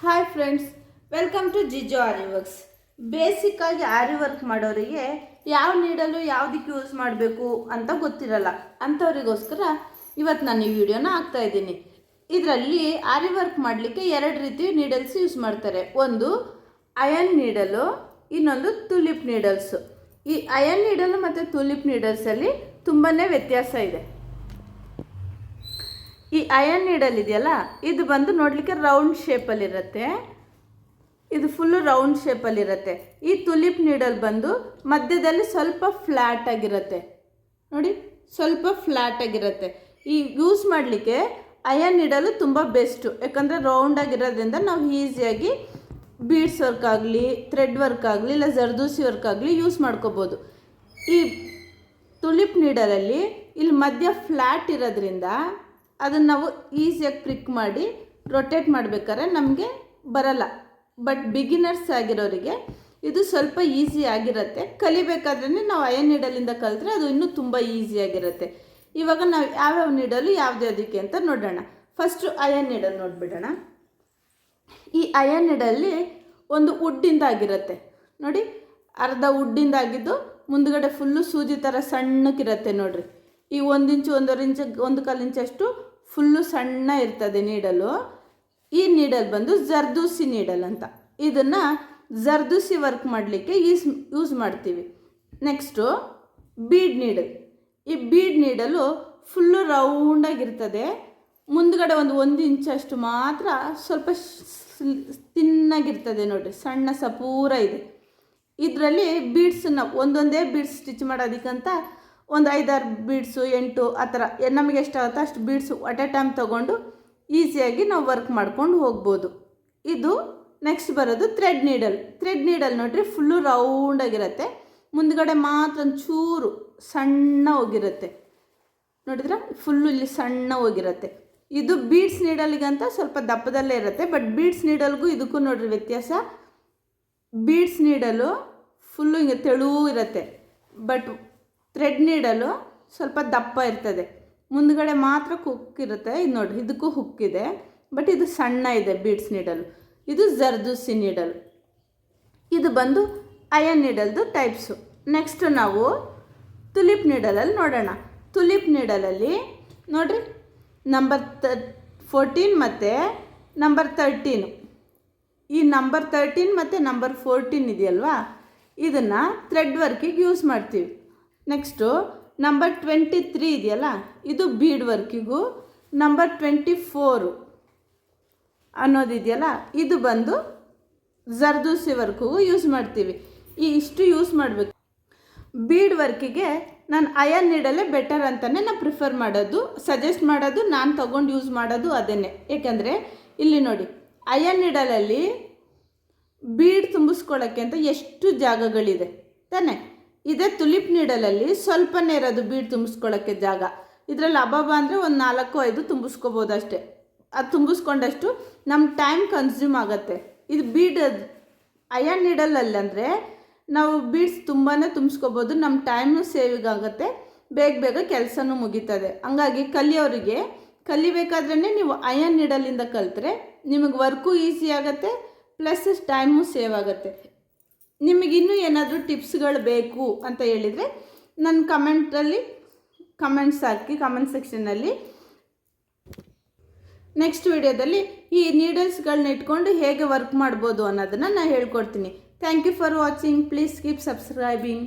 Hi friends, welcome to Jijo Aari works. Basic ಆಗಿ aari work ಮಾಡೋರಿಗೆ ಯಾವ ನೀಡಲು ಯಾವುದಕ್ಕೆ ಯೂಸ್ ಮಾಡಬೇಕು ಅಂತ ಗೊತ್ತಿರಲ್ಲ. ಅಂಥವರಿಗೋಸ್ಕರ ಇವತ್ತು ನಾನು ಈ ವಿಡಿಯೋನ ಹಾಕ್ತಾ ಇದ್ದೀನಿ. ಇದರಲ್ಲಿ ಆರಿ ವರ್ಕ್ ಮಾಡಲಿಕ್ಕೆ ಎರಡು ರೀತಿ ನೀಡಲ್ಸ್ ಯೂಸ್ ಮಾಡ್ತಾರೆ. ಒಂದು ಅಯನ್ ನೀಡಲು, ಇನ್ನೊಂದು ತುಲಿಪ್ ನೀಡಲ್ಸು. ಈ ಅಯನ್ ನೀಡಲು ಮತ್ತು ತುಲಿಪ್ ನೀಡಲ್ಸಲ್ಲಿ ತುಂಬಾ ವ್ಯತ್ಯಾಸ ಇದೆ. ಈ ಅಯನ್ ನೀಡಲ್ ಇದೆಯಲ್ಲ, ಇದು ಬಂದು ನೋಡಲಿಕ್ಕೆ ರೌಂಡ್ ಶೇಪಲ್ಲಿರುತ್ತೆ. ಇದು ಫುಲ್ಲು ರೌಂಡ್ ಶೇಪಲ್ಲಿರುತ್ತೆ. ಈ ತುಲಿಪ್ ನೀಡಲ್ ಬಂದು ಮಧ್ಯದಲ್ಲಿ ಸ್ವಲ್ಪ ಫ್ಲ್ಯಾಟ್ ಆಗಿರುತ್ತೆ. ನೋಡಿ, ಸ್ವಲ್ಪ ಫ್ಲ್ಯಾಟ್ ಆಗಿರುತ್ತೆ. ಈ ಯೂಸ್ ಮಾಡಲಿಕ್ಕೆ ಅಯನ್ ನೀಡಲು ತುಂಬ ಬೆಸ್ಟು. ಯಾಕಂದರೆ ರೌಂಡ್ ಆಗಿರೋದ್ರಿಂದ ನಾವು ಈಸಿಯಾಗಿ ಬೀಡ್ಸ್ ವರ್ಕ್ ಆಗಲಿ, ಥ್ರೆಡ್ ವರ್ಕ್ ಆಗಲಿ, ಇಲ್ಲ ಜರ್ದೋಸಿ ವರ್ಕ್ ಆಗಲಿ ಯೂಸ್ ಮಾಡ್ಕೋಬೋದು. ಈ ತುಲಿಪ್ ನೀಡಲಲ್ಲಿ ಇಲ್ಲಿ ಮಧ್ಯ ಫ್ಲ್ಯಾಟ್ ಇರೋದ್ರಿಂದ ಅದನ್ನು ನಾವು ಈಸಿಯಾಗಿ ಪ್ರಿಕ್ ಮಾಡಿ ರೊಟೇಟ್ ಮಾಡಬೇಕಾದ್ರೆ ನಮಗೆ ಬರಲ್ಲ. ಬಟ್ ಬಿಗಿನರ್ಸ್ ಆಗಿರೋರಿಗೆ ಇದು ಸ್ವಲ್ಪ ಈಸಿ ಆಗಿರುತ್ತೆ. ಕಲಿಬೇಕಾದ್ರೆ ನಾವು ಅಯನ್ ನೀಡಲಿಂದ ಕಲಿತ್ರೆ ಅದು ಇನ್ನೂ ತುಂಬ ಈಸಿಯಾಗಿರುತ್ತೆ. ಇವಾಗ ನಾವು ಯಾವ್ಯಾವ ನೀಡಲು ಯಾವುದಕ್ಕೆ ಅಂತ ನೋಡೋಣ. ಫಸ್ಟು ಅಯನ್ ನೀಡಲ್ ನೋಡಿಬಿಡೋಣ. ಈ ಅಯನ್ ನೀಡಲ್ಲಿ ಒಂದು ವುಡ್ಡಿಂದ ಆಗಿರುತ್ತೆ. ನೋಡಿ, ಅರ್ಧ ವುಡ್ಡಿಂದ ಆಗಿದ್ದು ಮುಂದುಗಡೆ ಫುಲ್ಲು ಸೂಜಿ ಥರ ಸಣ್ಣಕ್ಕಿರುತ್ತೆ. ನೋಡಿರಿ, ಈ 1 ಇಂಚು 1.5 ಇಂಚು 1/4 ಇಂಚಷ್ಟು ಫುಲ್ಲು ಸಣ್ಣ ಇರ್ತದೆ ನೀಡಲು. ಈ ನೀಡಲ್ ಬಂದು ಜರ್ದೋಸಿ ನೀಡಲ್ ಅಂತ. ಇದನ್ನು ಜರ್ದೋಸಿ ವರ್ಕ್ ಮಾಡಲಿಕ್ಕೆ ಯೂಸ್ ಮಾಡ್ತೀವಿ. Next bead needle. ಈ ಬೀಡ್ ನೀಡಲು ಫುಲ್ಲು ರೌಂಡಾಗಿರ್ತದೆ. ಮುಂದುಗಡೆ 1 ಇಂಚಷ್ಟು ಮಾತ್ರ ಸ್ವಲ್ಪ ತಿನ್ನಾಗಿರ್ತದೆ. ನೋಡಿರಿ, ಸಣ್ಣ ಸಪೂರ ಇದೆ. ಇದರಲ್ಲಿ ಬೀಡ್ಸನ್ನು ಒಂದೊಂದೇ ಬೀಡ್ಸ್ ಸ್ಟಿಚ್ ಮಾಡೋದಕ್ಕಂತ ಒಂದು 5-6 ಬೀಡ್ಸು 8 ಆ ಥರ ನಮಗೆ ಎಷ್ಟಾಗುತ್ತೋ ಅಷ್ಟು ಬೀಡ್ಸು ಅಟ್ ಎ ಟೈಮ್ ತೊಗೊಂಡು ಈಸಿಯಾಗಿ ನಾವು ವರ್ಕ್ ಮಾಡ್ಕೊಂಡು ಹೋಗ್ಬೋದು. ಇದು ನೆಕ್ಸ್ಟ್ ಬರೋದು ಥ್ರೆಡ್ ನೀಡಲ್. ಥ್ರೆಡ್ ನೀಡಲ್ ನೋಡಿರಿ, ಫುಲ್ಲು ರೌಂಡಾಗಿರುತ್ತೆ. ಮುಂದುಗಡೆ ಮಾತ್ರ ಒಂಚೂರು ಸಣ್ಣ ಹೋಗಿರುತ್ತೆ. ನೋಡಿದ್ರೆ ಫುಲ್ಲು ಇಲ್ಲಿ ಸಣ್ಣ ಹೋಗಿರುತ್ತೆ. ಇದು ಬೀಡ್ಸ್ ನೀಡಲ್ಗಂತ ಸ್ವಲ್ಪ ದಪ್ಪದಲ್ಲೇ ಇರುತ್ತೆ. ಬಟ್ ಬೀಡ್ಸ್ ನೀಡಲ್ಗೂ ಇದಕ್ಕೂ ನೋಡಿರಿ ವ್ಯತ್ಯಾಸ. ಬೀಡ್ಸ್ ನೀಡಲು ಫುಲ್ಲು ಹಿಂಗೆ ತೆಳು ಇರುತ್ತೆ. ಬಟ್ ಥ್ರೆಡ್ ನೀಡಲು ಸ್ವಲ್ಪ ದಪ್ಪ ಇರ್ತದೆ. ಮುಂದುಗಡೆ ಮಾತ್ರ ಹುಕ್ ಇರುತ್ತೆ. ಇದು ನೋಡಿರಿ, ಇದಕ್ಕೂ ಹುಕ್ ಇದೆ. ಬಟ್ ಇದು ಸಣ್ಣ ಇದೆ ಬೀಡ್ಸ್ ನೀಡಲು. ಇದು ಜರ್ದೋಸಿ ನೀಡಲು. ಇದು ಬಂದು ಅಯನ್ ನೀಡಲ್ದು ಟೈಪ್ಸು. ನೆಕ್ಸ್ಟು ನಾವು ತುಲಿಪ್ ನೀಡಲಲ್ಲಿ ನೋಡೋಣ. ತುಲಿಪ್ ನೀಡಲಲ್ಲಿ ನೋಡಿರಿ, ನಂಬರ್ 14 ಮತ್ತು ನಂಬರ್ 13. ಈ ನಂಬರ್ 13 ಮತ್ತು ನಂಬರ್ 14 ಇದೆಯಲ್ವಾ, ಇದನ್ನು ಥ್ರೆಡ್ ವರ್ಕಿಗೆ ಯೂಸ್ ಮಾಡ್ತೀವಿ. ನೆಕ್ಸ್ಟು ನಂಬರ್ 23 ಇದೆಯಲ್ಲ, ಇದು ಬೀಡ್ ವರ್ಕಿಗೂ. ನಂಬರ್ 24 ಅನ್ನೋದಿದೆಯಲ್ಲ, ಇದು ಬಂದು ಜರ್ದೋಸಿ ವರ್ಕಿಗೂ ಯೂಸ್ ಮಾಡ್ತೀವಿ. ಇಷ್ಟು ಯೂಸ್ ಮಾಡಬೇಕು. ಬೀಡ್ ವರ್ಕಿಗೆ ನಾನು ಅಯನ್ ನೀಡಲೇ ಬೆಟರ್ ಅಂತಲೇ ನಾನು ಪ್ರಿಫರ್ ಮಾಡೋದು, ಸಜೆಸ್ಟ್ ಮಾಡೋದು, ನಾನು ತೊಗೊಂಡು ಯೂಸ್ ಮಾಡೋದು ಅದೇನೆ. ಏಕೆಂದರೆ ಇಲ್ಲಿ ನೋಡಿ, ಅಯನ್ ನೀಡಲಲ್ಲಿ ಬೀಡ್ ತುಂಬಿಸ್ಕೊಳ್ಳೋಕ್ಕೆ ಅಂತ ಎಷ್ಟು ಜಾಗಗಳಿದೆ ತಾನೇ. ಇದೇ ತುಲಿಪ್ ನೀಡಲಲ್ಲಿ ಸ್ವಲ್ಪನೇ ಇರೋದು ಬೀಡ್ ತುಂಬಿಸ್ಕೊಳ್ಳೋಕ್ಕೆ ಜಾಗ. ಇದರಲ್ಲಿ ಅಬ್ಬಬ್ಬ ಅಂದರೆ ಒಂದು 4-5 ತುಂಬಿಸ್ಕೋಬೋದು ಅಷ್ಟೇ. ಅದು ತುಂಬಿಸ್ಕೊಂಡಷ್ಟು ನಮ್ಮ ಟೈಮ್ ಕನ್ಸ್ಯೂಮ್ ಆಗುತ್ತೆ. ಇದು ಬೀಡ್ ಅಯನ್ ನೀಡಲಲ್ಲಿ ಅಂದರೆ ನಾವು ಬೀಡ್ಸ್ ತುಂಬಾ ತುಂಬಿಸ್ಕೋಬೋದು. ನಮ್ಮ ಟೈಮು ಸೇವಿಂಗ್ ಆಗುತ್ತೆ, ಬೇಗ ಕೆಲಸನೂ ಮುಗೀತದೆ. ಹಂಗಾಗಿ ಕಲಿಯೋರಿಗೆ ಕಲಿಬೇಕಾದ್ರೇ ನೀವು ಅಯನ್ ನೀಡಲಿಂದ ಕಲಿತ್ರೆ ನಿಮಗೆ ವರ್ಕು ಈಸಿ ಆಗುತ್ತೆ, ಪ್ಲಸ್ ಟೈಮು ಸೇವ್ ಆಗುತ್ತೆ. ನಿಮಗಿನ್ನೂ ಏನಾದರೂ ಟಿಪ್ಸ್ಗಳು ಬೇಕು ಅಂತ ಹೇಳಿದರೆ ನನ್ನ ಕಮೆಂಟ್ಸ್ ಹಾಕಿ ಕಮೆಂಟ್ ಸೆಕ್ಷನ್ನಲ್ಲಿ. ನೆಕ್ಸ್ಟ್ ವಿಡಿಯೋದಲ್ಲಿ ಈ ನೀಡಲ್ಸ್ಗಳನ್ನ ಇಟ್ಕೊಂಡು ಹೇಗೆ ವರ್ಕ್ ಮಾಡ್ಬೋದು ಅನ್ನೋದನ್ನು ನಾನು ಹೇಳ್ಕೊಡ್ತೀನಿ. Thank you for watching. Please keep subscribing.